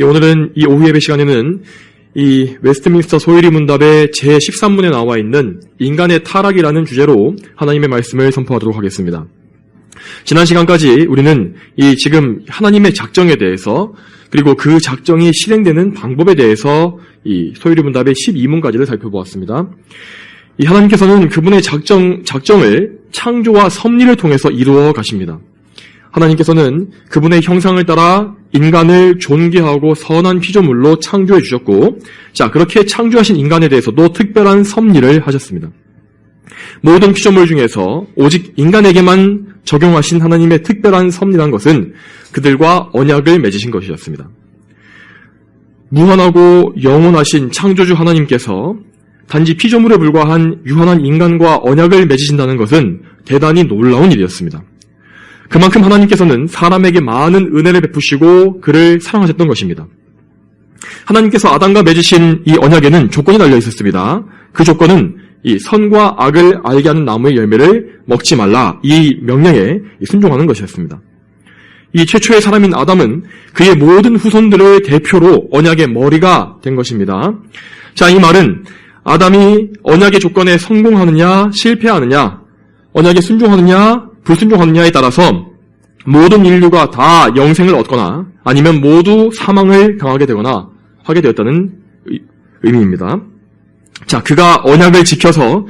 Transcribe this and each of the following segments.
오늘은 이 오후 예배 시간에는 이 웨스트민스터 소유리 문답의 제13문에 나와 있는 인간의 타락이라는 주제로 하나님의 말씀을 선포하도록 하겠습니다. 지난 시간까지 우리는 이 지금 하나님의 작정에 대해서 그리고 그 작정이 실행되는 방법에 대해서 이 소유리 문답의 12문까지를 살펴보았습니다. 이 하나님께서는 그분의 작정을 창조와 섭리를 통해서 이루어 가십니다. 하나님께서는 그분의 형상을 따라 인간을 존귀하고 선한 피조물로 창조해 주셨고, 그렇게 창조하신 인간에 대해서도 특별한 섭리를 하셨습니다. 모든 피조물 중에서 오직 인간에게만 적용하신 하나님의 특별한 섭리란 것은 그들과 언약을 맺으신 것이었습니다. 무한하고 영원하신 창조주 하나님께서 단지 피조물에 불과한 유한한 인간과 언약을 맺으신다는 것은 대단히 놀라운 일이었습니다. 그만큼 하나님께서는 사람에게 많은 은혜를 베푸시고 그를 사랑하셨던 것입니다. 하나님께서 아담과 맺으신 이 언약에는 조건이 달려 있었습니다. 그 조건은 이 선과 악을 알게 하는 나무의 열매를 먹지 말라, 이 명령에 순종하는 것이었습니다. 이 최초의 사람인 아담은 그의 모든 후손들의 대표로 언약의 머리가 된 것입니다. 이 말은 아담이 언약의 조건에 성공하느냐 실패하느냐, 언약에 순종하느냐 불순종하느냐에 따라서 모든 인류가 다 영생을 얻거나 아니면 모두 사망을 당하게 되거나 하게 되었다는 의미입니다. 그가 언약을 지켜서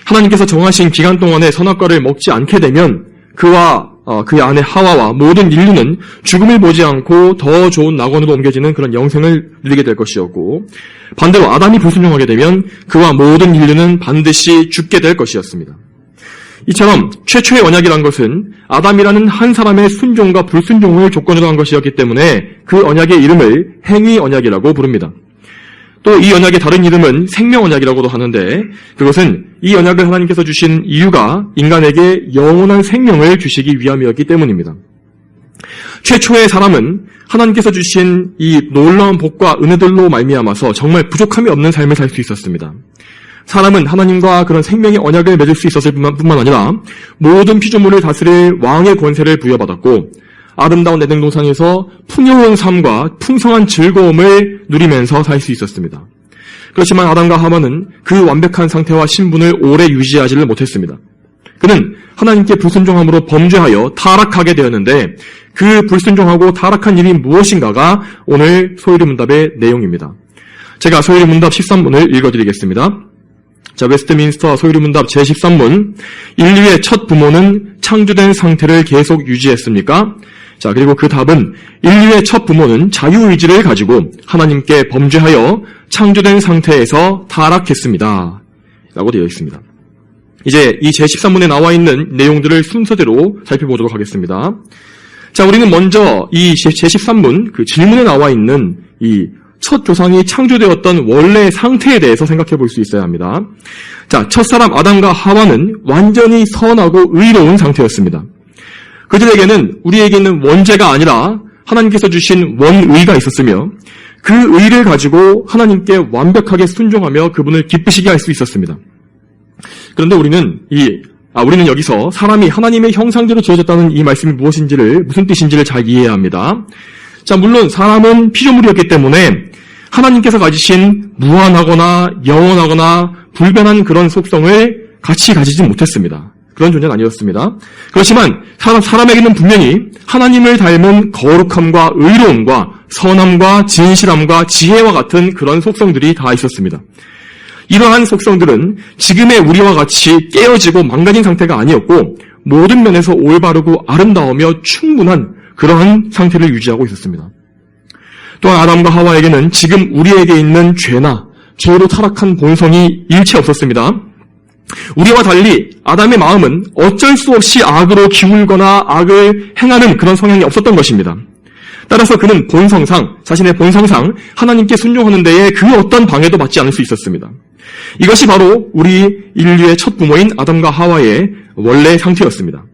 하나님께서 정하신 기간 동안에 선악과를 먹지 않게 되면 그와 그의 아내 하와와 모든 인류는 죽음을 보지 않고 더 좋은 낙원으로 옮겨지는 그런 영생을 누리게 될 것이었고, 반대로 아담이 불순종하게 되면 그와 모든 인류는 반드시 죽게 될 것이었습니다. 이처럼 최초의 언약이란 것은 아담이라는 한 사람의 순종과 불순종을 조건으로 한 것이었기 때문에 그 언약의 이름을 행위 언약이라고 부릅니다. 또 이 언약의 다른 이름은 생명 언약이라고도 하는데, 그것은 이 언약을 하나님께서 주신 이유가 인간에게 영원한 생명을 주시기 위함이었기 때문입니다. 최초의 사람은 하나님께서 주신 이 놀라운 복과 은혜들로 말미암아서 정말 부족함이 없는 삶을 살 수 있었습니다. 사람은 하나님과 그런 생명의 언약을 맺을 수 있었을 뿐만 아니라 모든 피조물을 다스릴 왕의 권세를 부여받았고, 아름다운 에덴 동산에서 풍요로운 삶과 풍성한 즐거움을 누리면서 살 수 있었습니다. 그렇지만 아담과 하와는 그 완벽한 상태와 신분을 오래 유지하지를 못했습니다. 그는 하나님께 불순종함으로 범죄하여 타락하게 되었는데, 그 불순종하고 타락한 일이 무엇인가가 오늘 소유리 문답의 내용입니다. 제가 소유리 문답 13문을 읽어드리겠습니다. 웨스트민스터 소유리 문답 제13문, 인류의 첫 부모는 창조된 상태를 계속 유지했습니까? 그리고 그 답은 인류의 첫 부모는 자유의지를 가지고 하나님께 범죄하여 창조된 상태에서 타락했습니다. 라고 되어 있습니다. 이제 이 제13문에 나와 있는 내용들을 순서대로 살펴보도록 하겠습니다. 우리는 먼저 이 제13문 그 질문에 나와 있는 이 첫 조상이 창조되었던 원래의 상태에 대해서 생각해 볼 수 있어야 합니다. 첫사람 아담과 하와는 완전히 선하고 의로운 상태였습니다. 그들에게는 우리에게 있는 원죄가 아니라 하나님께서 주신 원의가 있었으며, 그 의를 가지고 하나님께 완벽하게 순종하며 그분을 기쁘시게 할 수 있었습니다. 그런데 우리는 여기서 사람이 하나님의 형상대로 지어졌다는 이 말씀이 무슨 뜻인지를 잘 이해해야 합니다. 물론 사람은 피조물이었기 때문에 하나님께서 가지신 무한하거나 영원하거나 불변한 그런 속성을 같이 가지지 못했습니다. 그런 존재는 아니었습니다. 그렇지만 사람에게는 분명히 하나님을 닮은 거룩함과 의로움과 선함과 진실함과 지혜와 같은 그런 속성들이 다 있었습니다. 이러한 속성들은 지금의 우리와 같이 깨어지고 망가진 상태가 아니었고, 모든 면에서 올바르고 아름다우며 충분한 그러한 상태를 유지하고 있었습니다. 또한 아담과 하와에게는 지금 우리에게 있는 죄로 타락한 본성이 일체 없었습니다. 우리와 달리 아담의 마음은 어쩔 수 없이 악으로 기울거나 악을 행하는 그런 성향이 없었던 것입니다. 따라서 그는 자신의 본성상 하나님께 순종하는 데에 그 어떤 방해도 받지 않을 수 있었습니다. 이것이 바로 우리 인류의 첫 부모인 아담과 하와의 원래 상태였습니다.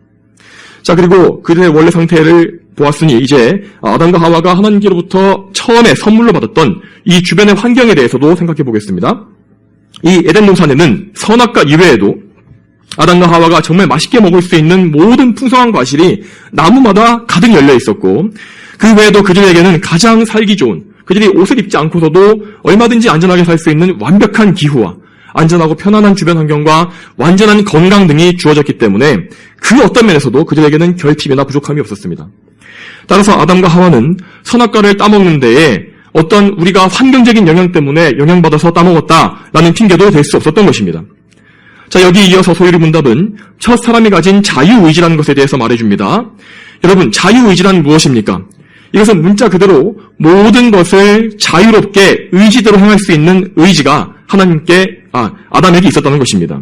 그리고 그들의 원래 상태를 보았으니 이제 아담과 하와가 하나님께로부터 처음에 선물로 받았던 이 주변의 환경에 대해서도 생각해 보겠습니다. 이 에덴 동산에는 선악과 이외에도 아담과 하와가 정말 맛있게 먹을 수 있는 모든 풍성한 과실이 나무마다 가득 열려 있었고, 그 외에도 그들에게는 가장 살기 좋은 그들이 옷을 입지 않고서도 얼마든지 안전하게 살 수 있는 완벽한 기후와 안전하고 편안한 주변 환경과 완전한 건강 등이 주어졌기 때문에 그 어떤 면에서도 그들에게는 결핍이나 부족함이 없었습니다. 따라서 아담과 하와는 선악과를 따먹는 데에 어떤 우리가 환경적인 영향 때문에 영향받아서 따먹었다라는 핑계도 될 수 없었던 것입니다. 자, 여기 이어서 소유리 문답은 첫 사람이 가진 자유의지라는 것에 대해서 말해줍니다. 여러분, 자유의지란 무엇입니까? 이것은 문자 그대로 모든 것을 자유롭게 의지대로 행할 수 있는 의지가 아담에게 있었다는 것입니다.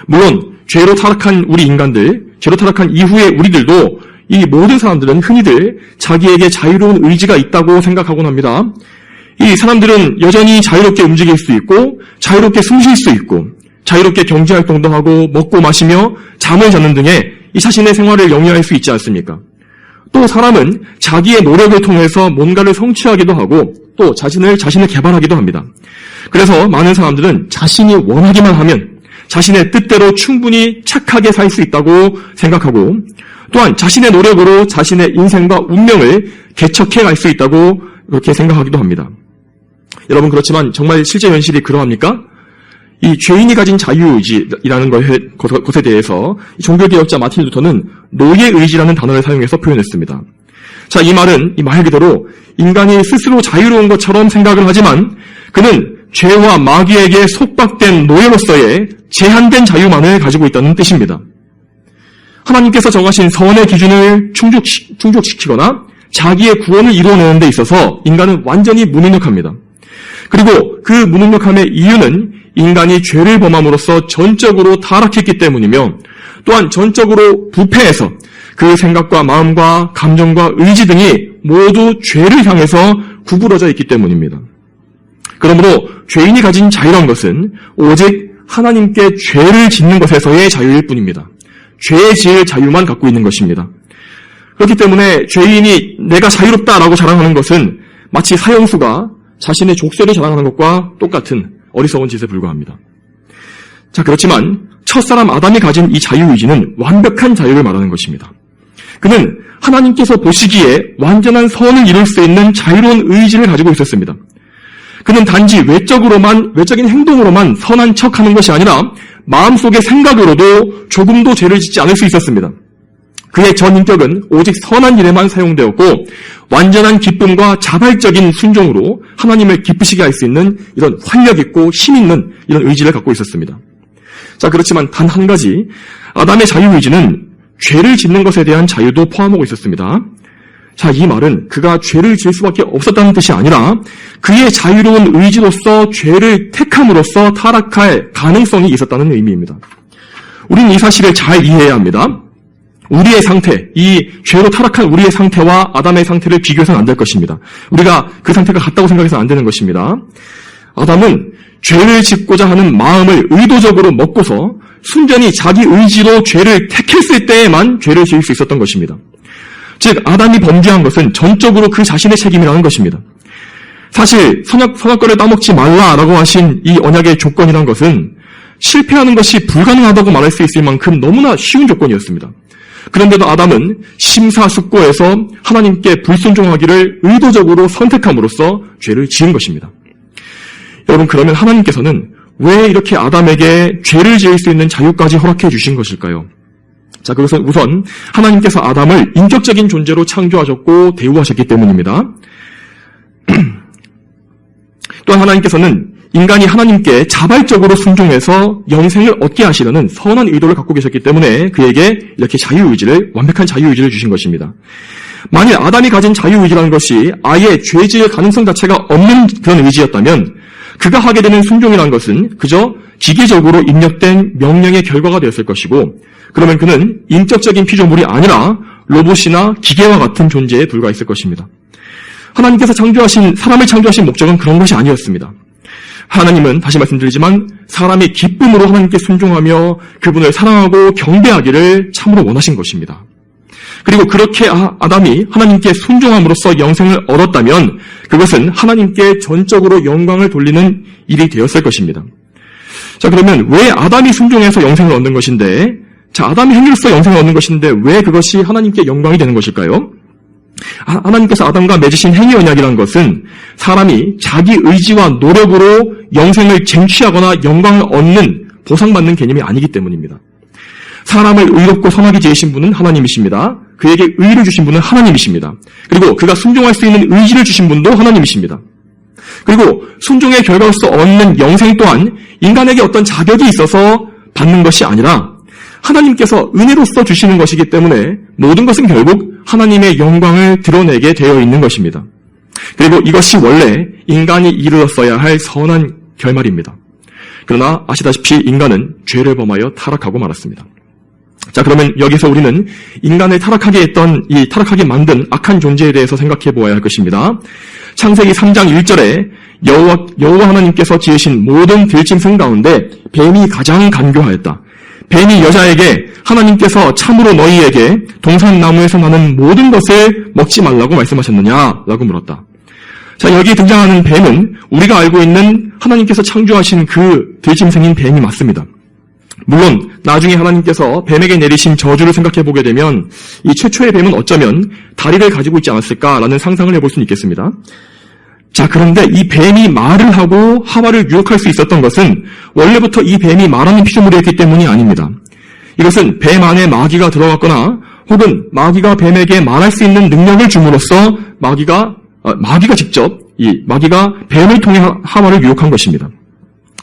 물론 죄로 타락한 우리 인간들, 죄로 타락한 이후의 우리들도 이 모든 사람들은 흔히들 자기에게 자유로운 의지가 있다고 생각하곤 합니다. 이 사람들은 여전히 자유롭게 움직일 수 있고 자유롭게 숨 쉴 수 있고 자유롭게 경제활동도 하고 먹고 마시며 잠을 자는 등의 이 자신의 생활을 영위할 수 있지 않습니까? 또 사람은 자기의 노력을 통해서 뭔가를 성취하기도 하고 또 자신을 개발하기도 합니다. 그래서 많은 사람들은 자신이 원하기만 하면 자신의 뜻대로 충분히 착하게 살 수 있다고 생각하고 또한 자신의 노력으로 자신의 인생과 운명을 개척해 갈 수 있다고 그렇게 생각하기도 합니다. 여러분, 그렇지만 정말 실제 현실이 그러합니까? 이 죄인이 가진 자유의지라는 것에 대해서 종교개혁자 마틴 루터는 노예의지라는 단어를 사용해서 표현했습니다. 자, 이 말은 이 말 그대로 인간이 스스로 자유로운 것처럼 생각을 하지만 그는 죄와 마귀에게 속박된 노예로서의 제한된 자유만을 가지고 있다는 뜻입니다. 하나님께서 정하신 선의 기준을 충족시키거나 자기의 구원을 이루어내는 데 있어서 인간은 완전히 무능력합니다. 그리고 그 무능력함의 이유는 인간이 죄를 범함으로써 전적으로 타락했기 때문이며 또한 전적으로 부패해서 그 생각과 마음과 감정과 의지 등이 모두 죄를 향해서 구부러져 있기 때문입니다. 그러므로 죄인이 가진 자유란 것은 오직 하나님께 죄를 짓는 것에서의 자유일 뿐입니다. 죄 지을 자유만 갖고 있는 것입니다. 그렇기 때문에 죄인이 내가 자유롭다라고 자랑하는 것은 마치 사형수가 자신의 족쇄를 자랑하는 것과 똑같은 어리석은 짓에 불과합니다. 자, 그렇지만 첫사람 아담이 가진 이 자유의지는 완벽한 자유를 말하는 것입니다. 그는 하나님께서 보시기에 완전한 선을 이룰 수 있는 자유로운 의지를 가지고 있었습니다. 그는 단지 외적인 행동으로만 선한 척하는 것이 아니라 마음속의 생각으로도 조금도 죄를 짓지 않을 수 있었습니다. 그의 전 인격은 오직 선한 일에만 사용되었고 완전한 기쁨과 자발적인 순종으로 하나님을 기쁘시게 할 수 있는 이런 활력 있고 힘 있는 이런 의지를 갖고 있었습니다. 자, 그렇지만 단 한 가지, 아담의 자유의지는 죄를 짓는 것에 대한 자유도 포함하고 있었습니다. 자, 이 말은 그가 죄를 지을 수밖에 없었다는 뜻이 아니라 그의 자유로운 의지로서 죄를 택함으로써 타락할 가능성이 있었다는 의미입니다. 우리는 이 사실을 잘 이해해야 합니다. 우리의 상태, 이 죄로 타락한 우리의 상태와 아담의 상태를 비교해서는 안 될 것입니다. 우리가 그 상태가 같다고 생각해서는 안 되는 것입니다. 아담은 죄를 짓고자 하는 마음을 의도적으로 먹고서 순전히 자기 의지로 죄를 택했을 때에만 죄를 지을 수 있었던 것입니다. 즉, 아담이 범죄한 것은 전적으로 그 자신의 책임이라는 것입니다. 사실 선악과를 따먹지 말라라고 하신 이 언약의 조건이란 것은 실패하는 것이 불가능하다고 말할 수 있을 만큼 너무나 쉬운 조건이었습니다. 그런데도 아담은 심사숙고해서 하나님께 불순종하기를 의도적으로 선택함으로써 죄를 지은 것입니다. 여러분, 그러면 하나님께서는 왜 이렇게 아담에게 죄를 지을 수 있는 자유까지 허락해 주신 것일까요? 자, 그것은 우선 하나님께서 아담을 인격적인 존재로 창조하셨고 대우하셨기 때문입니다. 또한 하나님께서는 인간이 하나님께 자발적으로 순종해서 영생을 얻게 하시려는 선한 의도를 갖고 계셨기 때문에 그에게 이렇게 완벽한 자유의지를 주신 것입니다. 만일 아담이 가진 자유의지라는 것이 아예 죄 지을 가능성 자체가 없는 그런 의지였다면 그가 하게 되는 순종이라는 것은 그저 기계적으로 입력된 명령의 결과가 되었을 것이고 그러면 그는 인격적인 피조물이 아니라 로봇이나 기계와 같은 존재에 불과했을 것입니다. 하나님께서 사람을 창조하신 목적은 그런 것이 아니었습니다. 하나님은 다시 말씀드리지만 사람이 기쁨으로 하나님께 순종하며 그분을 사랑하고 경배하기를 참으로 원하신 것입니다. 그리고 그렇게 아담이 하나님께 순종함으로써 영생을 얻었다면 그것은 하나님께 전적으로 영광을 돌리는 일이 되었을 것입니다. 자, 그러면 왜 아담이 순종해서 영생을 얻는 것인데 아담이 행위로서 영생을 얻는 것인데 왜 그것이 하나님께 영광이 되는 것일까요? 하나님께서 아담과 맺으신 행위 언약이라는 것은 사람이 자기 의지와 노력으로 영생을 쟁취하거나 영광을 얻는 보상받는 개념이 아니기 때문입니다. 사람을 의롭고 선하게 지으신 분은 하나님이십니다. 그에게 의를 주신 분은 하나님이십니다. 그리고 그가 순종할 수 있는 의지를 주신 분도 하나님이십니다. 그리고 순종의 결과로서 얻는 영생 또한 인간에게 어떤 자격이 있어서 받는 것이 아니라 하나님께서 은혜로서 주시는 것이기 때문에 모든 것은 결국 하나님의 영광을 드러내게 되어 있는 것입니다. 그리고 이것이 원래 인간이 이루었어야 할 선한 결말입니다. 그러나 아시다시피 인간은 죄를 범하여 타락하고 말았습니다. 자, 그러면 여기서 우리는 인간을 타락하게 만든 악한 존재에 대해서 생각해 보아야 할 것입니다. 창세기 3장 1절에 여호와 하나님께서 지으신 모든 들짐승 가운데 뱀이 가장 간교하였다. 뱀이 여자에게 하나님께서 참으로 너희에게 동산나무에서 나는 모든 것을 먹지 말라고 말씀하셨느냐라고 물었다. 자, 여기 등장하는 뱀은 우리가 알고 있는 하나님께서 창조하신 그 들짐승인 뱀이 맞습니다. 물론 나중에 하나님께서 뱀에게 내리신 저주를 생각해 보게 되면 이 최초의 뱀은 어쩌면 다리를 가지고 있지 않았을까라는 상상을 해볼 수는 있겠습니다. 자, 그런데 이 뱀이 말을 하고 하와를 유혹할 수 있었던 것은 원래부터 이 뱀이 말하는 피조물이었기 때문이 아닙니다. 이것은 뱀 안에 마귀가 들어갔거나 혹은 마귀가 뱀에게 말할 수 있는 능력을 줌으로써 마귀가 직접 마귀가 뱀을 통해 하와를 유혹한 것입니다.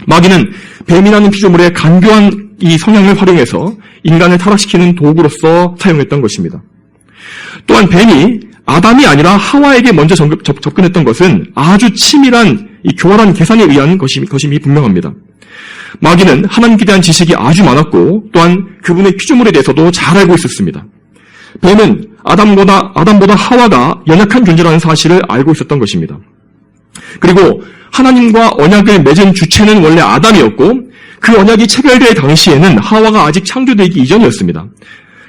마귀는 뱀이라는 피조물의 간교한 이 성향을 활용해서 인간을 타락시키는 도구로서 사용했던 것입니다. 또한 뱀이 아담이 아니라 하와에게 먼저 접근했던 것은 아주 치밀한 이 교활한 계산에 의한 것임이 분명합니다. 마귀는 하나님께 대한 지식이 아주 많았고 또한 그분의 피조물에 대해서도 잘 알고 있었습니다. 뱀은 아담보다 하와가 연약한 존재라는 사실을 알고 있었던 것입니다. 그리고 하나님과 언약을 맺은 주체는 원래 아담이었고 그 언약이 체결될 당시에는 하와가 아직 창조되기 이전이었습니다.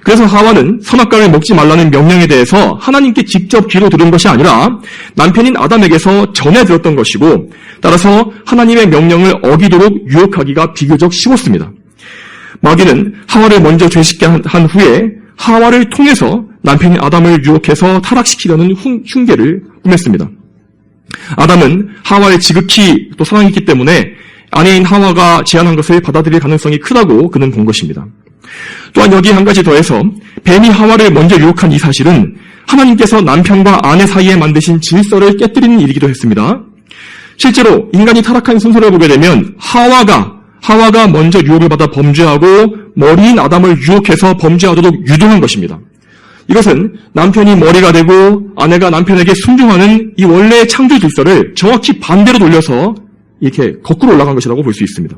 그래서 하와는 선악과를 먹지 말라는 명령에 대해서 하나님께 직접 귀로 들은 것이 아니라 남편인 아담에게서 전해 들었던 것이고 따라서 하나님의 명령을 어기도록 유혹하기가 비교적 쉬웠습니다. 마귀는 하와를 먼저 죄짓게 한 후에 하와를 통해서 남편인 아담을 유혹해서 타락시키려는 흉계를 꾸몄습니다. 아담은 하와를 지극히 또 사랑했기 때문에 아내인 하와가 제안한 것을 받아들일 가능성이 크다고 그는 본 것입니다. 또한 여기 한 가지 더해서 뱀이 하와를 먼저 유혹한 이 사실은 하나님께서 남편과 아내 사이에 만드신 질서를 깨뜨리는 일이기도 했습니다. 실제로 인간이 타락한 순서를 보게 되면 하와가 먼저 유혹을 받아 범죄하고 머리인 아담을 유혹해서 범죄하도록 유도한 것입니다. 이것은 남편이 머리가 되고 아내가 남편에게 순종하는 이 원래의 창조 질서를 정확히 반대로 돌려서 이렇게 거꾸로 올라간 것이라고 볼 수 있습니다.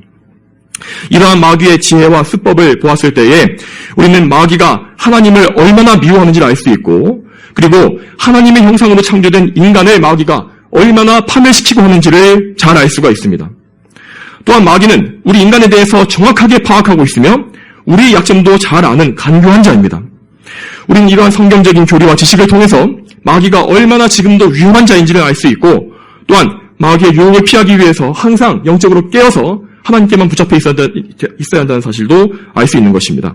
이러한 마귀의 지혜와 수법을 보았을 때에 우리는 마귀가 하나님을 얼마나 미워하는지를 알 수 있고 그리고 하나님의 형상으로 창조된 인간을 마귀가 얼마나 파멸시키고 하는지를 잘 알 수가 있습니다. 또한 마귀는 우리 인간에 대해서 정확하게 파악하고 있으며 우리의 약점도 잘 아는 간교한 자입니다. 우리는 이러한 성경적인 교리와 지식을 통해서 마귀가 얼마나 지금도 위험한 자인지를 알 수 있고 또한 마귀의 유혹을 피하기 위해서 항상 영적으로 깨어서 하나님께만 붙잡혀 있어야 한다는 사실도 알 수 있는 것입니다.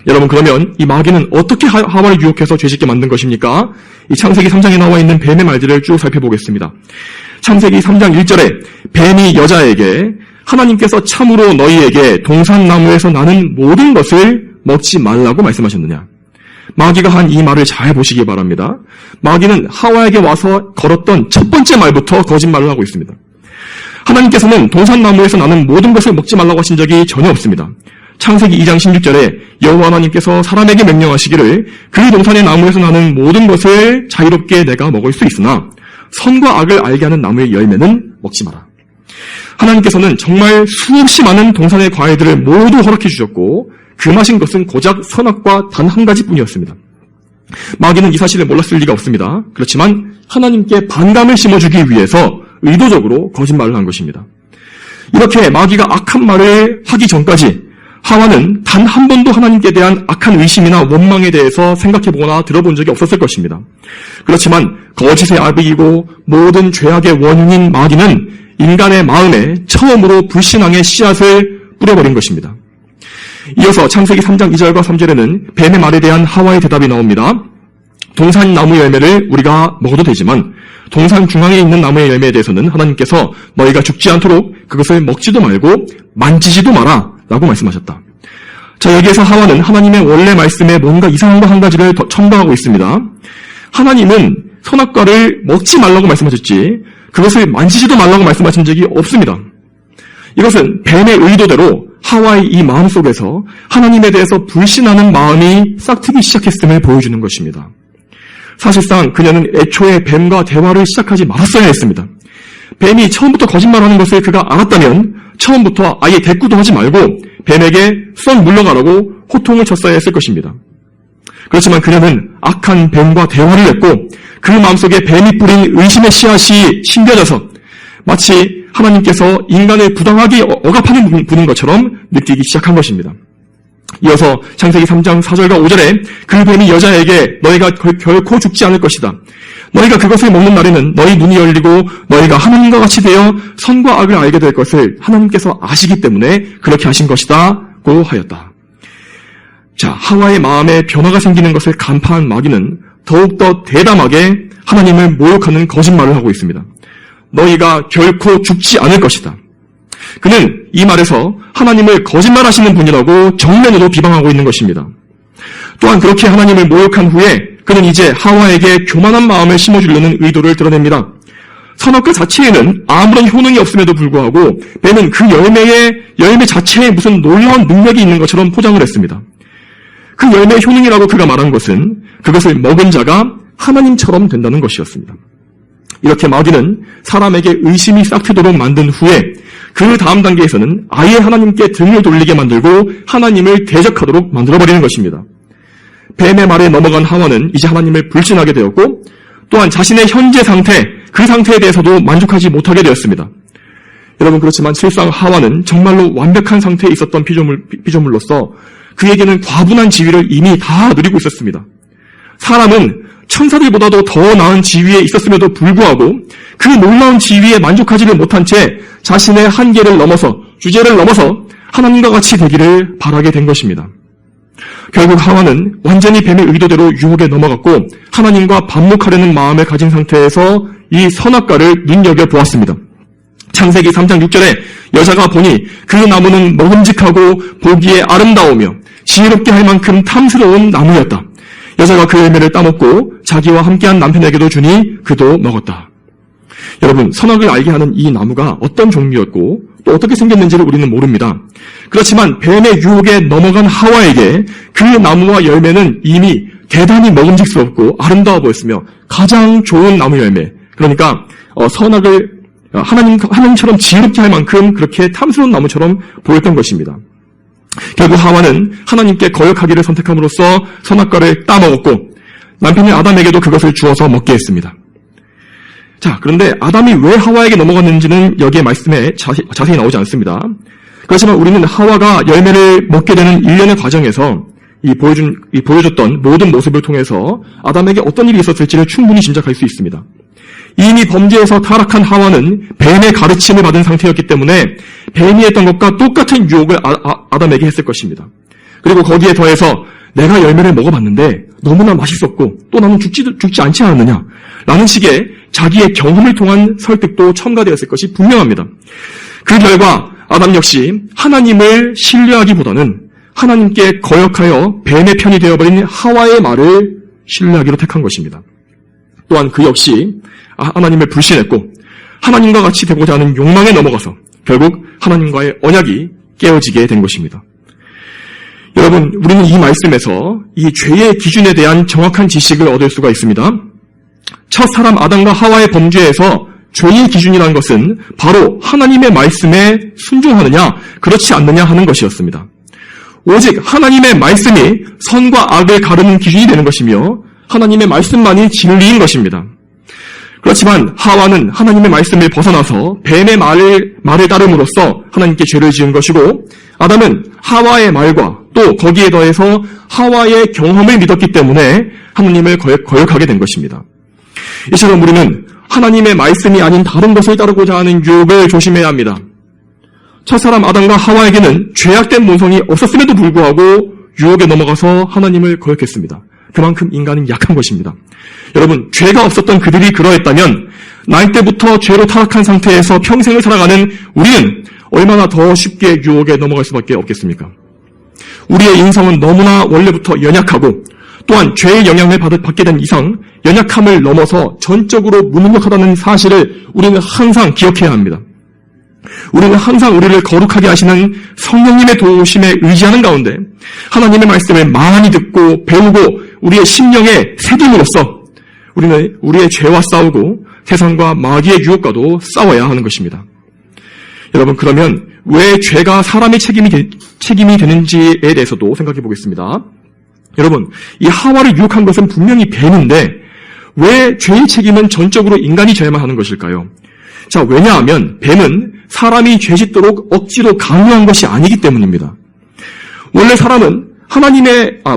여러분, 그러면 이 마귀는 어떻게 하와를 유혹해서 죄짓게 만든 것입니까? 이 창세기 3장에 나와 있는 뱀의 말들을 쭉 살펴보겠습니다. 창세기 3장 1절에 뱀이 여자에게 하나님께서 참으로 너희에게 동산나무에서 나는 모든 것을 먹지 말라고 말씀하셨느냐. 마귀가 한 이 말을 잘 보시기 바랍니다. 마귀는 하와에게 와서 걸었던 첫 번째 말부터 거짓말을 하고 있습니다. 하나님께서는 동산나무에서 나는 모든 것을 먹지 말라고 하신 적이 전혀 없습니다. 창세기 2장 16절에 여호와 하나님께서 사람에게 명령하시기를 그 동산의 나무에서 나는 모든 것을 자유롭게 내가 먹을 수 있으나 선과 악을 알게 하는 나무의 열매는 먹지 마라. 하나님께서는 정말 수없이 많은 동산의 과일들을 모두 허락해 주셨고 그 마신 것은 고작 선악과 단 한 가지뿐이었습니다. 마귀는 이 사실을 몰랐을 리가 없습니다. 그렇지만 하나님께 반감을 심어주기 위해서 의도적으로 거짓말을 한 것입니다. 이렇게 마귀가 악한 말을 하기 전까지 하와는 단 한 번도 하나님께 대한 악한 의심이나 원망에 대해서 생각해보거나 들어본 적이 없었을 것입니다. 그렇지만 거짓의 아비이고 모든 죄악의 원흉인 마귀는 인간의 마음에 처음으로 불신앙의 씨앗을 뿌려버린 것입니다. 이어서 창세기 3장 2절과 3절에는 뱀의 말에 대한 하와의 대답이 나옵니다. 동산 나무 열매를 우리가 먹어도 되지만 동산 중앙에 있는 나무의 열매에 대해서는 하나님께서 너희가 죽지 않도록 그것을 먹지도 말고 만지지도 마라 라고 말씀하셨다. 자, 여기에서 하와는 하나님의 원래 말씀에 뭔가 이상한 거 한 가지를 더 첨가하고 있습니다. 하나님은 선악과를 먹지 말라고 말씀하셨지 그것을 만지지도 말라고 말씀하신 적이 없습니다. 이것은 뱀의 의도대로 하와의 이 마음속에서 하나님에 대해서 불신하는 마음이 싹트기 시작했음을 보여주는 것입니다. 사실상 그녀는 애초에 뱀과 대화를 시작하지 말았어야 했습니다. 뱀이 처음부터 거짓말하는 것을 그가 알았다면 처음부터 아예 대꾸도 하지 말고 뱀에게 썩 물러가라고 호통을 쳤어야 했을 것입니다. 그렇지만 그녀는 악한 뱀과 대화를 했고 그 마음속에 뱀이 뿌린 의심의 씨앗이 심겨져서 마치 하나님께서 인간을 부당하게 억압하는 분인 것처럼 느끼기 시작한 것입니다. 이어서 창세기 3장 4절과 5절에 그 뱀이 여자에게 너희가 결코 죽지 않을 것이다. 너희가 그것을 먹는 날에는 너희 눈이 열리고 너희가 하나님과 같이 되어 선과 악을 알게 될 것을 하나님께서 아시기 때문에 그렇게 하신 것이다 고 하였다. 자, 하와의 마음에 변화가 생기는 것을 간파한 마귀는 더욱더 대담하게 하나님을 모욕하는 거짓말을 하고 있습니다. 너희가 결코 죽지 않을 것이다. 그는 이 말에서 하나님을 거짓말하시는 분이라고 정면으로 비방하고 있는 것입니다. 또한 그렇게 하나님을 모욕한 후에 그는 이제 하와에게 교만한 마음을 심어주려는 의도를 드러냅니다. 선악과 자체에는 아무런 효능이 없음에도 불구하고 뱀은 그 열매 자체에 무슨 놀라운 능력이 있는 것처럼 포장을 했습니다. 그 열매의 효능이라고 그가 말한 것은 그것을 먹은 자가 하나님처럼 된다는 것이었습니다. 이렇게 마귀는 사람에게 의심이 싹트도록 만든 후에 그 다음 단계에서는 아예 하나님께 등을 돌리게 만들고 하나님을 대적하도록 만들어버리는 것입니다. 뱀의 말에 넘어간 하와는 이제 하나님을 불신하게 되었고 또한 자신의 현재 상태, 그 상태에 대해서도 만족하지 못하게 되었습니다. 여러분, 그렇지만 실상 하와는 정말로 완벽한 상태에 있었던 피조물로서 그에게는 과분한 지위를 이미 다 누리고 있었습니다. 사람은 천사들보다도 더 나은 지위에 있었음에도 불구하고 그 놀라운 지위에 만족하지를 못한 채 자신의 한계를 넘어서, 주제를 넘어서 하나님과 같이 되기를 바라게 된 것입니다. 결국 하와는 완전히 뱀의 의도대로 유혹에 넘어갔고 하나님과 반목하려는 마음을 가진 상태에서 이 선악과를 눈여겨보았습니다. 창세기 3장 6절에 여자가 보니 그 나무는 먹음직하고 보기에 아름다우며 지혜롭게 할 만큼 탐스러운 나무였다. 여자가 그 열매를 따먹고 자기와 함께한 남편에게도 주니 그도 먹었다. 여러분, 선악을 알게 하는 이 나무가 어떤 종류였고 또 어떻게 생겼는지를 우리는 모릅니다. 그렇지만 뱀의 유혹에 넘어간 하와에게 그 나무와 열매는 이미 대단히 먹음직스럽고 아름다워 보였으며 가장 좋은 나무 열매, 그러니까 선악을 하나님처럼 지혜롭게 할 만큼 그렇게 탐스러운 나무처럼 보였던 것입니다. 결국 하와는 하나님께 거역하기를 선택함으로써 선악과를 따먹었고 남편인 아담에게도 그것을 주어서 먹게 했습니다. 자, 그런데 아담이 왜 하와에게 넘어갔는지는 여기에 말씀에 자세히 나오지 않습니다. 그렇지만 우리는 하와가 열매를 먹게 되는 일련의 과정에서 보여줬던 모든 모습을 통해서 아담에게 어떤 일이 있었을지를 충분히 짐작할 수 있습니다. 이미 범죄에서 타락한 하와는 뱀의 가르침을 받은 상태였기 때문에 뱀이 했던 것과 똑같은 유혹을 아담에게 했을 것입니다. 그리고 거기에 더해서 내가 열매를 먹어봤는데 너무나 맛있었고 또 나는 죽지 않지 않았느냐 라는 식의 자기의 경험을 통한 설득도 첨가되었을 것이 분명합니다. 그 결과 아담 역시 하나님을 신뢰하기보다는 하나님께 거역하여 뱀의 편이 되어버린 하와의 말을 신뢰하기로 택한 것입니다. 또한 그 역시 하나님을 불신했고 하나님과 같이 되고자 하는 욕망에 넘어가서 결국 하나님과의 언약이 깨어지게 된 것입니다. 여러분, 우리는 이 말씀에서 이 죄의 기준에 대한 정확한 지식을 얻을 수가 있습니다. 첫 사람 아담과 하와의 범죄에서 죄의 기준이라는 것은 바로 하나님의 말씀에 순종하느냐 그렇지 않느냐 하는 것이었습니다. 오직 하나님의 말씀이 선과 악을 가르는 기준이 되는 것이며 하나님의 말씀만이 진리인 것입니다. 그렇지만 하와는 하나님의 말씀을 벗어나서 뱀의 말을 따름으로써 하나님께 죄를 지은 것이고 아담은 하와의 말과 또 거기에 더해서 하와의 경험을 믿었기 때문에 하나님을 거역하게 된 것입니다. 이처럼 우리는 하나님의 말씀이 아닌 다른 것을 따르고자 하는 유혹을 조심해야 합니다. 첫사람 아담과 하와에게는 죄악된 본성이 없었음에도 불구하고 유혹에 넘어가서 하나님을 거역했습니다. 그만큼 인간은 약한 것입니다. 여러분, 죄가 없었던 그들이 그러했다면 날 때부터 죄로 타락한 상태에서 평생을 살아가는 우리는 얼마나 더 쉽게 유혹에 넘어갈 수밖에 없겠습니까? 우리의 인성은 너무나 원래부터 연약하고 또한 죄의 영향을 받게 된 이상 연약함을 넘어서 전적으로 무능력하다는 사실을 우리는 항상 기억해야 합니다. 우리는 항상 우리를 거룩하게 하시는 성령님의 도우심에 의지하는 가운데 하나님의 말씀을 많이 듣고 배우고 우리의 심령에 새김으로써 우리는 우리의 죄와 싸우고 세상과 마귀의 유혹과도 싸워야 하는 것입니다. 여러분, 그러면 왜 죄가 사람의 책임이 되는지에 대해서도 생각해 보겠습니다. 여러분, 이 하와를 유혹한 것은 분명히 뱀인데 왜 죄의 책임은 전적으로 인간이 져야만 하는 것일까요? 자, 왜냐하면 뱀은 사람이 죄짓도록 억지로 강요한 것이 아니기 때문입니다. 원래 사람은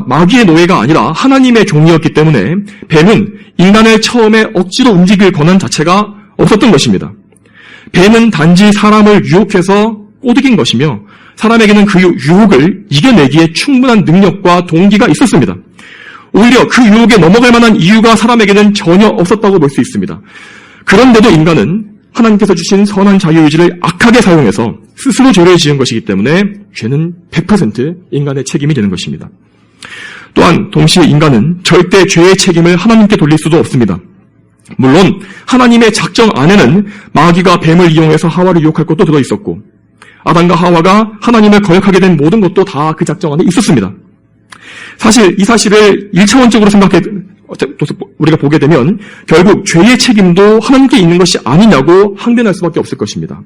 마귀의 노예가 아니라 하나님의 종이었기 때문에 뱀은 인간을 처음에 억지로 움직일 권한 자체가 없었던 것입니다. 뱀은 단지 사람을 유혹해서 꼬드긴 것이며 사람에게는 그 유혹을 이겨내기에 충분한 능력과 동기가 있었습니다. 오히려 그 유혹에 넘어갈 만한 이유가 사람에게는 전혀 없었다고 볼 수 있습니다. 그런데도 인간은 하나님께서 주신 선한 자유의지를 악하게 사용해서 스스로 죄를 지은 것이기 때문에 죄는 100% 인간의 책임이 되는 것입니다. 또한 동시에 인간은 절대 죄의 책임을 하나님께 돌릴 수도 없습니다. 물론 하나님의 작정 안에는 마귀가 뱀을 이용해서 하와를 유혹할 것도 들어있었고 아담과 하와가 하나님을 거역하게 된 모든 것도 다 그 작정 안에 있었습니다. 사실 이 사실을 1차원적으로 우리가 보게 되면 결국 죄의 책임도 하나님께 있는 것이 아니냐고 항변할 수밖에 없을 것입니다.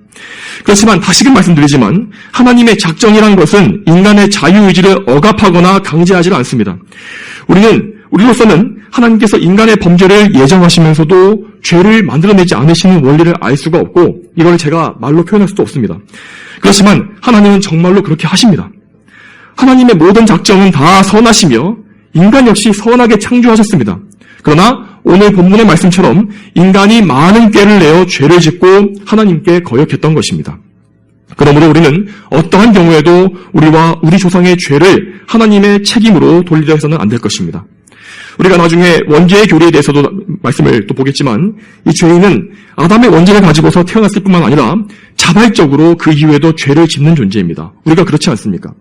그렇지만 다시금 말씀드리지만 하나님의 작정이란 것은 인간의 자유의지를 억압하거나 강제하지 않습니다. 우리로서는 하나님께서 인간의 범죄를 예정하시면서도 죄를 만들어내지 않으시는 원리를 알 수가 없고 이걸 제가 말로 표현할 수도 없습니다. 그렇지만 하나님은 정말로 그렇게 하십니다. 하나님의 모든 작정은 다 선하시며 인간 역시 선하게 창조하셨습니다. 그러나 오늘 본문의 말씀처럼 인간이 많은 꾀를 내어 죄를 짓고 하나님께 거역했던 것입니다. 그러므로 우리는 어떠한 경우에도 우리와 우리 조상의 죄를 하나님의 책임으로 돌리려 해서는 안 될 것입니다. 우리가 나중에 원죄의 교리에 대해서도 말씀을 또 보겠지만 이 죄인은 아담의 원죄를 가지고서 태어났을 뿐만 아니라 자발적으로 그 이후에도 죄를 짓는 존재입니다. 우리가 그렇지 않습니까?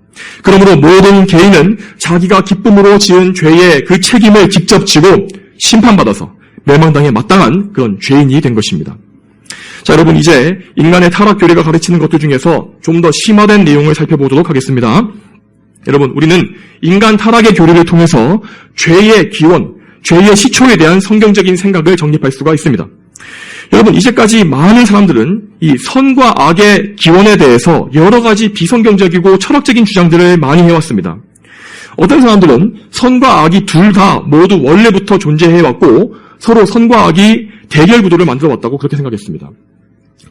그러므로 모든 개인은 자기가 기쁨으로 지은 죄의 그 책임을 직접 지고 심판받아서 멸망당에 마땅한 그런 죄인이 된 것입니다. 자, 여러분, 이제 인간의 타락 교리가 가르치는 것들 중에서 좀 더 심화된 내용을 살펴보도록 하겠습니다. 여러분, 우리는 인간 타락의 교리를 통해서 죄의 기원, 죄의 시초에 대한 성경적인 생각을 정립할 수가 있습니다. 여러분, 이제까지 많은 사람들은 이 선과 악의 기원에 대해서 여러 가지 비성경적이고 철학적인 주장들을 많이 해왔습니다. 어떤 사람들은 선과 악이 둘 다 모두 원래부터 존재해왔고 서로 선과 악이 대결 구도를 만들어왔다고 그렇게 생각했습니다.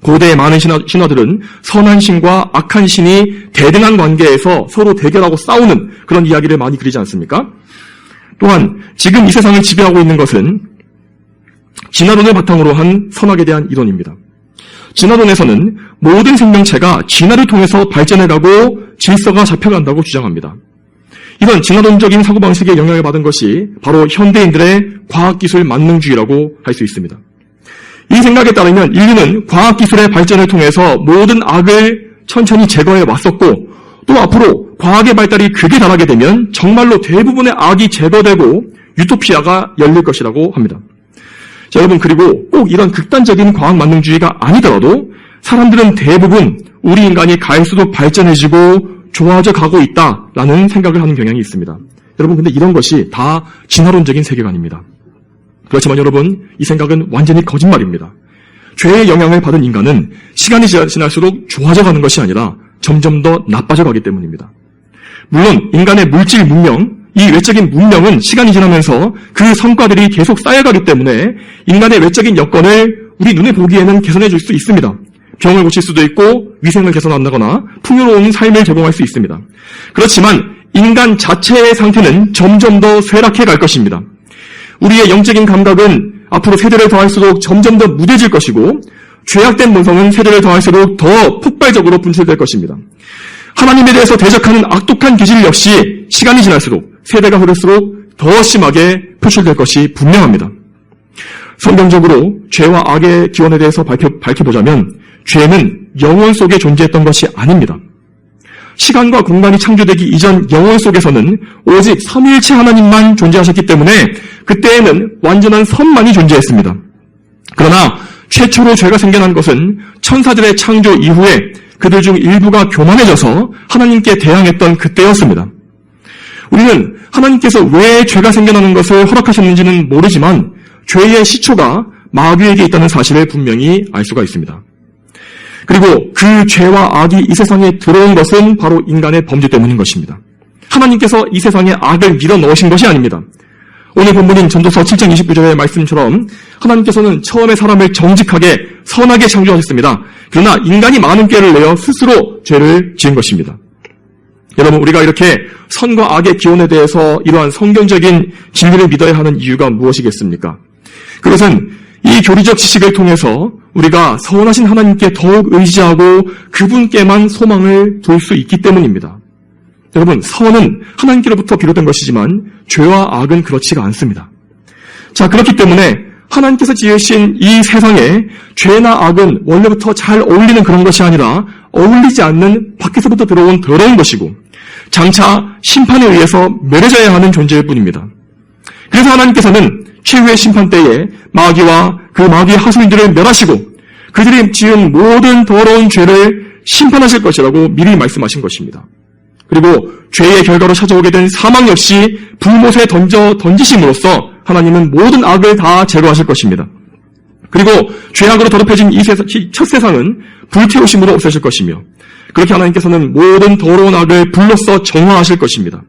고대의 많은 신화들은 선한 신과 악한 신이 대등한 관계에서 서로 대결하고 싸우는 그런 이야기를 많이 그리지 않습니까? 또한 지금 이 세상을 지배하고 있는 것은 진화론을 바탕으로 한 선악에 대한 이론입니다. 진화론에서는 모든 생명체가 진화를 통해서 발전해가고 질서가 잡혀간다고 주장합니다. 이런 진화론적인 사고방식에 영향을 받은 것이 바로 현대인들의 과학기술 만능주의라고 할 수 있습니다. 이 생각에 따르면 인류는 과학기술의 발전을 통해서 모든 악을 천천히 제거해 왔었고 또 앞으로 과학의 발달이 극에 달하게 되면 정말로 대부분의 악이 제거되고 유토피아가 열릴 것이라고 합니다. 자, 여러분, 그리고 꼭 이런 극단적인 과학 만능주의가 아니더라도 사람들은 대부분 우리 인간이 갈수록 발전해지고 좋아져 가고 있다라는 생각을 하는 경향이 있습니다. 여러분, 근데 이런 것이 다 진화론적인 세계관입니다. 그렇지만 여러분, 이 생각은 완전히 거짓말입니다. 죄의 영향을 받은 인간은 시간이 지날수록 좋아져가는 것이 아니라 점점 더 나빠져가기 때문입니다. 물론 인간의 물질 문명, 이 외적인 문명은 시간이 지나면서 그 성과들이 계속 쌓여가기 때문에 인간의 외적인 여건을 우리 눈에 보기에는 개선해 줄 수 있습니다. 병을 고칠 수도 있고 위생을 개선한다거나 풍요로운 삶을 제공할 수 있습니다. 그렇지만 인간 자체의 상태는 점점 더 쇠락해 갈 것입니다. 우리의 영적인 감각은 앞으로 세대를 더할수록 점점 더 무뎌질 것이고 죄악된 본성은 세대를 더할수록 더 폭발적으로 분출될 것입니다. 하나님에 대해서 대적하는 악독한 기질 역시 시간이 지날수록 세대가 흐를수록 더 심하게 표출될 것이 분명합니다. 성경적으로 죄와 악의 기원에 대해서 밝혀보자면 죄는 영혼 속에 존재했던 것이 아닙니다. 시간과 공간이 창조되기 이전 영혼 속에서는 오직 삼위일체 하나님만 존재하셨기 때문에 그때에는 완전한 선만이 존재했습니다. 그러나 최초로 죄가 생겨난 것은 천사들의 창조 이후에 그들 중 일부가 교만해져서 하나님께 대항했던 그때였습니다. 우리는 하나님께서 왜 죄가 생겨나는 것을 허락하셨는지는 모르지만 죄의 시초가 마귀에게 있다는 사실을 분명히 알 수가 있습니다. 그리고 그 죄와 악이 이 세상에 들어온 것은 바로 인간의 범죄 때문인 것입니다. 하나님께서 이 세상에 악을 밀어 넣으신 것이 아닙니다. 오늘 본문인 전도서 7장 29절의 말씀처럼 하나님께서는 처음에 사람을 정직하게 선하게 창조하셨습니다. 그러나 인간이 많은 꾀를 내어 스스로 죄를 지은 것입니다. 여러분, 우리가 이렇게 선과 악의 기원에 대해서 이러한 성경적인 진리를 믿어야 하는 이유가 무엇이겠습니까? 그것은 이 교리적 지식을 통해서 우리가 선하신 하나님께 더욱 의지하고 그분께만 소망을 둘 수 있기 때문입니다. 여러분, 선은 하나님께로부터 비롯된 것이지만 죄와 악은 그렇지가 않습니다. 자, 그렇기 때문에 하나님께서 지으신 이 세상에 죄나 악은 원래부터 잘 어울리는 그런 것이 아니라 어울리지 않는 밖에서부터 들어온 더러운 것이고 장차 심판에 의해서 멸해져야 하는 존재일 뿐입니다. 그래서 하나님께서는 최후의 심판 때에 마귀와 그 마귀의 하수인들을 멸하시고 그들이 지은 모든 더러운 죄를 심판하실 것이라고 미리 말씀하신 것입니다. 그리고 죄의 결과로 찾아오게 된 사망 역시 불못에 던지심으로써 하나님은 모든 악을 다 제거하실 것입니다. 그리고 죄악으로 더럽혀진 이 첫 세상은 불태우심으로 없애실 것이며 그렇게 하나님께서는 모든 더러운 악을 불로써 정화하실 것입니다.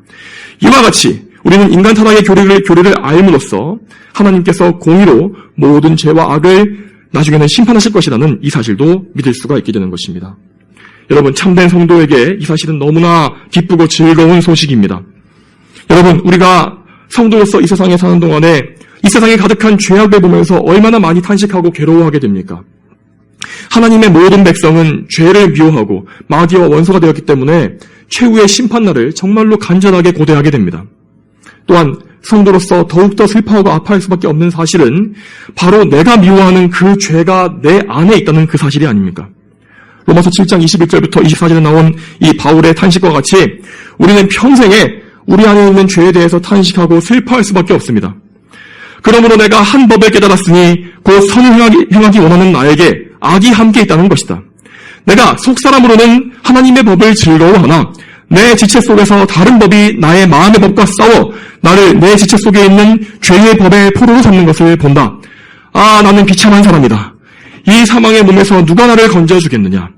이와 같이 우리는 인간 타락의 교리를 알므로써 하나님께서 공의로 모든 죄와 악을 나중에는 심판하실 것이라는 이 사실도 믿을 수가 있게 되는 것입니다. 여러분, 참된 성도에게 이 사실은 너무나 기쁘고 즐거운 소식입니다. 여러분, 우리가 성도로서 이 세상에 사는 동안에 이 세상에 가득한 죄악을 보면서 얼마나 많이 탄식하고 괴로워하게 됩니까? 하나님의 모든 백성은 죄를 미워하고 마귀와 원수가 되었기 때문에 최후의 심판날을 정말로 간절하게 고대하게 됩니다. 또한 성도로서 더욱더 슬퍼하고 아파할 수밖에 없는 사실은 바로 내가 미워하는 그 죄가 내 안에 있다는 그 사실이 아닙니까? 로마서 7장 21절부터 24절에 나온 이 바울의 탄식과 같이 우리는 평생에 우리 안에 있는 죄에 대해서 탄식하고 슬퍼할 수밖에 없습니다. 그러므로 내가 한 법을 깨달았으니 곧 선을 행하기 원하는 나에게 악이 함께 있다는 것이다. 내가 속사람으로는 하나님의 법을 즐거워하나 내 지체 속에서 다른 법이 나의 마음의 법과 싸워 나를 내 지체 속에 있는 죄의 법의 포로로 삼는 것을 본다. 아, 나는 비참한 사람이다. 이 사망의 몸에서 누가 나를 건져주겠느냐.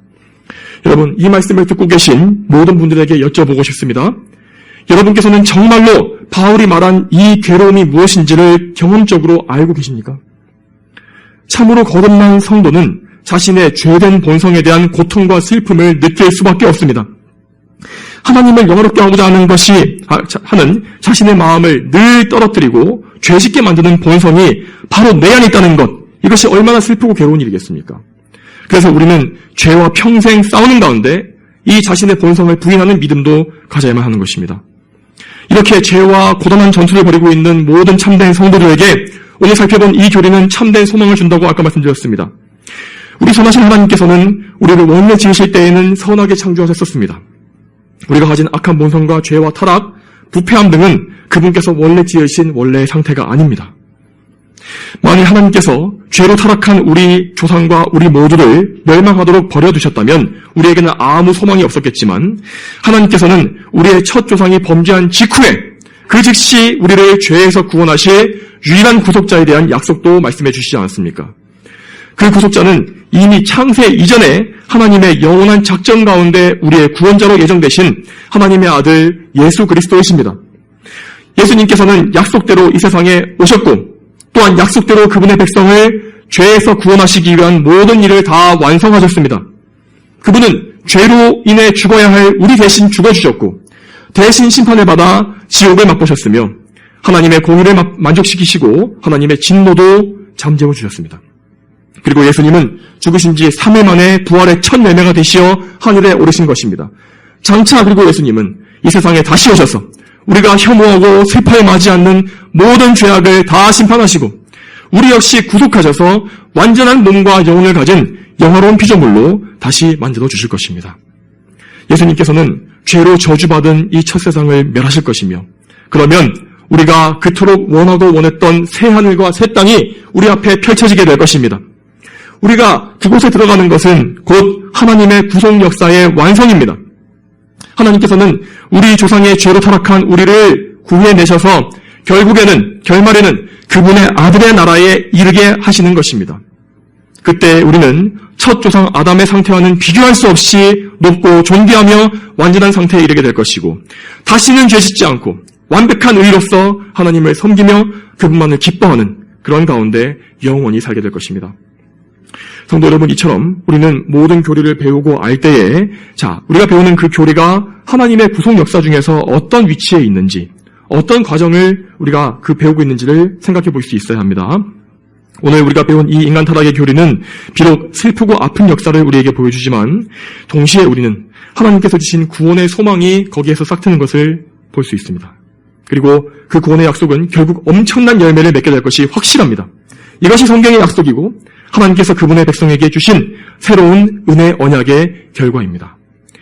여러분, 이 말씀을 듣고 계신 모든 분들에게 여쭤보고 싶습니다. 여러분께서는 정말로 바울이 말한 이 괴로움이 무엇인지를 경험적으로 알고 계십니까? 참으로 거듭난 성도는 자신의 죄된 본성에 대한 고통과 슬픔을 느낄 수밖에 없습니다. 하나님을 영화롭게 하고자 하는 자신의 마음을 늘 떨어뜨리고 죄짓게 만드는 본성이 바로 내 안에 있다는 것, 이것이 얼마나 슬프고 괴로운 일이겠습니까? 그래서 우리는 죄와 평생 싸우는 가운데 이 자신의 본성을 부인하는 믿음도 가져야만 하는 것입니다. 이렇게 죄와 고단한 전투를 벌이고 있는 모든 참된 성도들에게 오늘 살펴본 이 교리는 참된 소망을 준다고 아까 말씀드렸습니다. 우리 선하신 하나님께서는 우리를 원래 지으실 때에는 선하게 창조하셨습니다. 우리가 가진 악한 본성과 죄와 타락, 부패함 등은 그분께서 원래 지으신 원래의 상태가 아닙니다. 만일 하나님께서 죄로 타락한 우리 조상과 우리 모두를 멸망하도록 버려두셨다면 우리에게는 아무 소망이 없었겠지만 하나님께서는 우리의 첫 조상이 범죄한 직후에 그 즉시 우리를 죄에서 구원하실 유일한 구속자에 대한 약속도 말씀해 주시지 않았습니까? 그 구속자는 이미 창세 이전에 하나님의 영원한 작전 가운데 우리의 구원자로 예정되신 하나님의 아들 예수 그리스도이십니다. 예수님께서는 약속대로 이 세상에 오셨고 또한 약속대로 그분의 백성을 죄에서 구원하시기 위한 모든 일을 다 완성하셨습니다. 그분은 죄로 인해 죽어야 할 우리 대신 죽어주셨고 대신 심판을 받아 지옥을 맛보셨으며 하나님의 공의를 만족시키시고 하나님의 진노도 잠재워 주셨습니다. 그리고 예수님은 죽으신 지 3일 만에 부활의 첫 열매가 되시어 하늘에 오르신 것입니다. 장차 그리고 예수님은 이 세상에 다시 오셔서 우리가 혐오하고 슬퍼에 맞지 않는 모든 죄악을 다 심판하시고 우리 역시 구속하셔서 완전한 몸과 영혼을 가진 영화로운 피조물로 다시 만들어 주실 것입니다. 예수님께서는 죄로 저주받은 이 첫 세상을 멸하실 것이며 그러면 우리가 그토록 원하고 원했던 새 하늘과 새 땅이 우리 앞에 펼쳐지게 될 것입니다. 우리가 그곳에 들어가는 것은 곧 하나님의 구속 역사의 완성입니다. 하나님께서는 우리 조상의 죄로 타락한 우리를 구해내셔서 결말에는 그분의 아들의 나라에 이르게 하시는 것입니다. 그때 우리는 첫 조상 아담의 상태와는 비교할 수 없이 높고 존귀하며 완전한 상태에 이르게 될 것이고 다시는 죄 짓지 않고 완벽한 의로서 하나님을 섬기며 그분만을 기뻐하는 그런 가운데 영원히 살게 될 것입니다. 성도 여러분, 이처럼 우리는 모든 교리를 배우고 알 때에 우리가 배우는 그 교리가 하나님의 구속 역사 중에서 어떤 위치에 있는지, 어떤 과정을 우리가 배우고 있는지를 생각해 볼 수 있어야 합니다. 오늘 우리가 배운 이 인간 타락의 교리는 비록 슬프고 아픈 역사를 우리에게 보여주지만 동시에 우리는 하나님께서 주신 구원의 소망이 거기에서 싹트는 것을 볼 수 있습니다. 그리고 그 구원의 약속은 결국 엄청난 열매를 맺게 될 것이 확실합니다. 이것이 성경의 약속이고 하나님께서 그분의 백성에게 주신 새로운 은혜 언약의 결과입니다.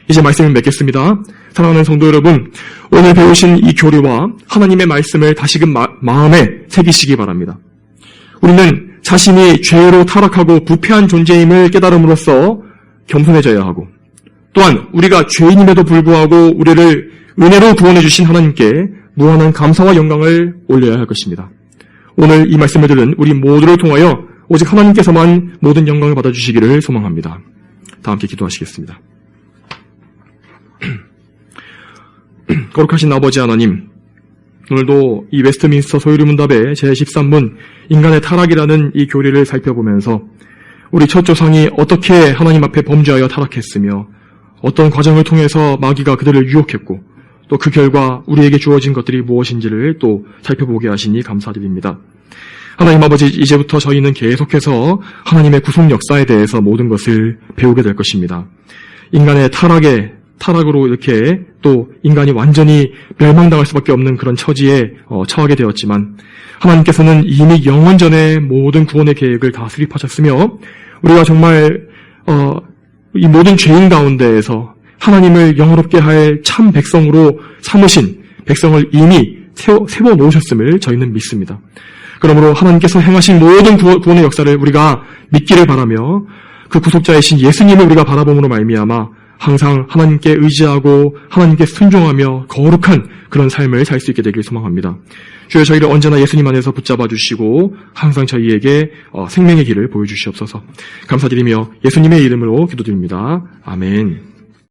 이제 말씀을 맺겠습니다. 사랑하는 성도 여러분, 오늘 배우신 이 교리와 하나님의 말씀을 다시금 마음에 새기시기 바랍니다. 우리는 자신이 죄로 타락하고 부패한 존재임을 깨달음으로써 겸손해져야 하고 또한 우리가 죄인임에도 불구하고 우리를 은혜로 구원해 주신 하나님께 무한한 감사와 영광을 올려야 할 것입니다. 오늘 이 말씀을 들은 우리 모두를 통하여 오직 하나님께서만 모든 영광을 받아주시기를 소망합니다. 다 함께 기도하시겠습니다. 거룩하신 아버지 하나님, 오늘도 이 웨스트민스터 소유리문답의 제13문 인간의 타락이라는 이 교리를 살펴보면서 우리 첫 조상이 어떻게 하나님 앞에 범죄하여 타락했으며 어떤 과정을 통해서 마귀가 그들을 유혹했고 또 그 결과 우리에게 주어진 것들이 무엇인지를 또 살펴보게 하시니 감사드립니다. 하나님 아버지, 이제부터 저희는 계속해서 하나님의 구속 역사에 대해서 모든 것을 배우게 될 것입니다. 인간의 타락으로 이렇게 또 인간이 완전히 멸망당할 수밖에 없는 그런 처지에 처하게 되었지만 하나님께서는 이미 영원전에 모든 구원의 계획을 다 수립하셨으며 우리가 정말 이 모든 죄인 가운데에서 하나님을 영화롭게 할 참 백성으로 삼으신 백성을 이미 세워놓으셨음을 저희는 믿습니다. 그러므로 하나님께서 행하신 모든 구원의 역사를 우리가 믿기를 바라며 그 구속자이신 예수님을 우리가 바라봄으로 말미암아 항상 하나님께 의지하고 하나님께 순종하며 거룩한 그런 삶을 살 수 있게 되길 소망합니다. 주여, 저희를 언제나 예수님 안에서 붙잡아 주시고 항상 저희에게 생명의 길을 보여주시옵소서. 감사드리며 예수님의 이름으로 기도드립니다. 아멘.